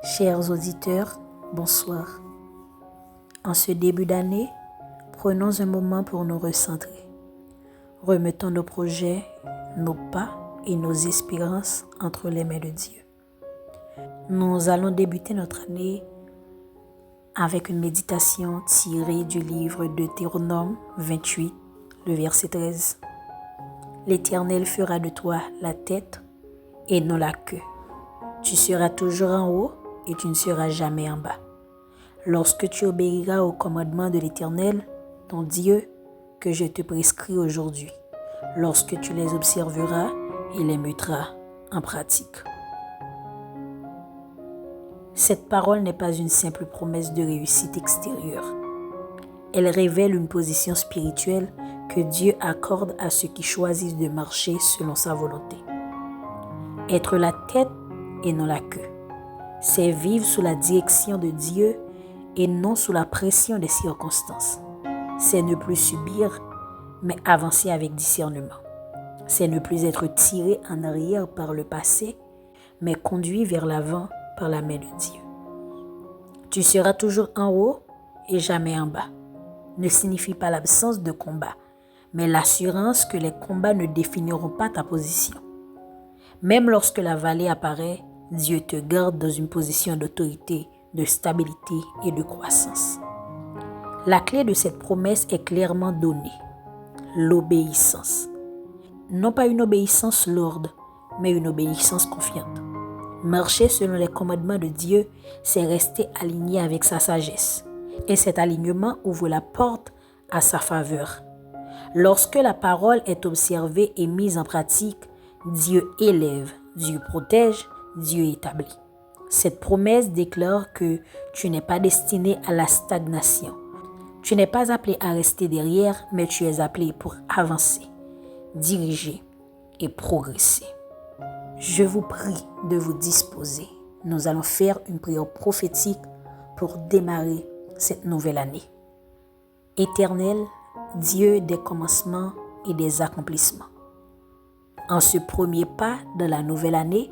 Chers auditeurs, bonsoir. En ce début d'année, prenons un moment pour nous recentrer. Remettons nos projets, nos pas et nos espérances entre les mains de Dieu. Nous allons débuter notre année avec une méditation tirée du livre de Deutéronome 28, le verset 13. L'Éternel fera de toi la tête et non la queue. Tu seras toujours en haut et tu ne seras jamais en bas. Lorsque tu obéiras aux commandements de l'Éternel, ton Dieu, que je te prescris aujourd'hui, lorsque tu les observeras et les mettras en pratique. Cette parole n'est pas une simple promesse de réussite extérieure. Elle révèle une position spirituelle que Dieu accorde à ceux qui choisissent de marcher selon sa volonté. Être la tête et non la queue, c'est vivre sous la direction de Dieu et non sous la pression des circonstances. C'est ne plus subir, mais avancer avec discernement. C'est ne plus être tiré en arrière par le passé, mais conduit vers l'avant par la main de Dieu. Tu seras toujours en haut et jamais en bas. Ne signifie pas l'absence de combat, mais l'assurance que les combats ne définiront pas ta position. Même lorsque la vallée apparaît, Dieu te garde dans une position d'autorité, de stabilité et de croissance. La clé de cette promesse est clairement donnée. L'obéissance. Non pas une obéissance lourde, mais une obéissance confiante. Marcher selon les commandements de Dieu, c'est rester aligné avec sa sagesse. Et cet alignement ouvre la porte à sa faveur. Lorsque la parole est observée et mise en pratique, Dieu élève, Dieu protège, Dieu établit. Cette promesse déclare que tu n'es pas destiné à la stagnation. Tu n'es pas appelé à rester derrière, mais tu es appelé pour avancer, diriger et progresser. Je vous prie de vous disposer. Nous allons faire une prière prophétique pour démarrer cette nouvelle année. Éternel, Dieu des commencements et des accomplissements. En ce premier pas de la nouvelle année,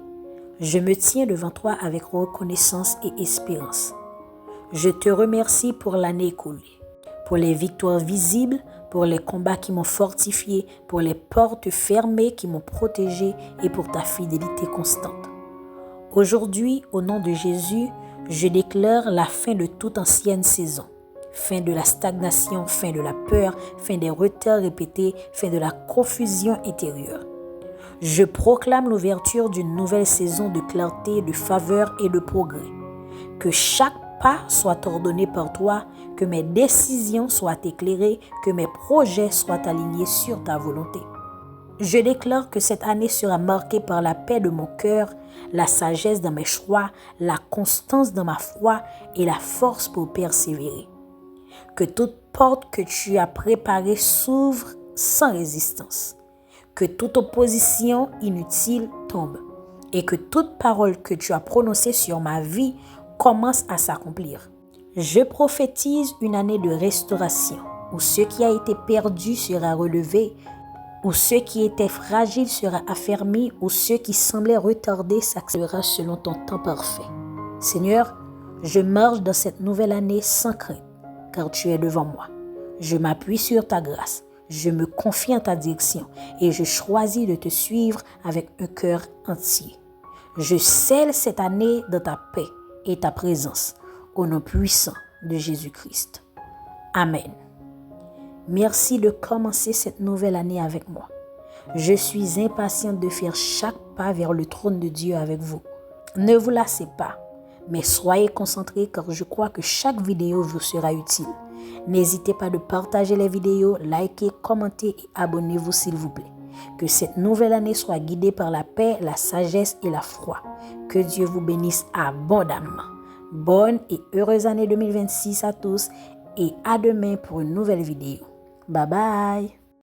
je me tiens devant toi avec reconnaissance et espérance. Je te remercie pour l'année écoulée, pour les victoires visibles, pour les combats qui m'ont fortifié, pour les portes fermées qui m'ont protégé et pour ta fidélité constante. Aujourd'hui, au nom de Jésus, je déclare la fin de toute ancienne saison. Fin de la stagnation, fin de la peur, fin des retards répétés, fin de la confusion intérieure. Je proclame l'ouverture d'une nouvelle saison de clarté, de faveur et de progrès. Que chaque pas soit ordonné par toi, que mes décisions soient éclairées, que mes projets soient alignés sur ta volonté. Je déclare que cette année sera marquée par la paix de mon cœur, la sagesse dans mes choix, la constance dans ma foi et la force pour persévérer. Que toute porte que tu as préparée s'ouvre sans résistance. Que toute opposition inutile tombe et que toute parole que tu as prononcée sur ma vie commence à s'accomplir. Je prophétise une année de restauration où ce qui a été perdu sera relevé, où ce qui était fragile sera affermi, où ce qui semblait retardé s'accélérera selon ton temps parfait. Seigneur, je marche dans cette nouvelle année sans crainte, car tu es devant moi. Je m'appuie sur ta grâce. Je me confie en ta direction et je choisis de te suivre avec un cœur entier. Je scelle cette année dans ta paix et ta présence, au nom puissant de Jésus-Christ. Amen. Merci de commencer cette nouvelle année avec moi. Je suis impatiente de faire chaque pas vers le trône de Dieu avec vous. Ne vous lassez pas, mais soyez concentrés car je crois que chaque vidéo vous sera utile. N'hésitez pas de partager les vidéos, liker, commenter et abonnez-vous s'il vous plaît. Que cette nouvelle année soit guidée par la paix, la sagesse et la foi. Que Dieu vous bénisse abondamment. Bonne et heureuse année 2026 à tous et à demain pour une nouvelle vidéo. Bye bye.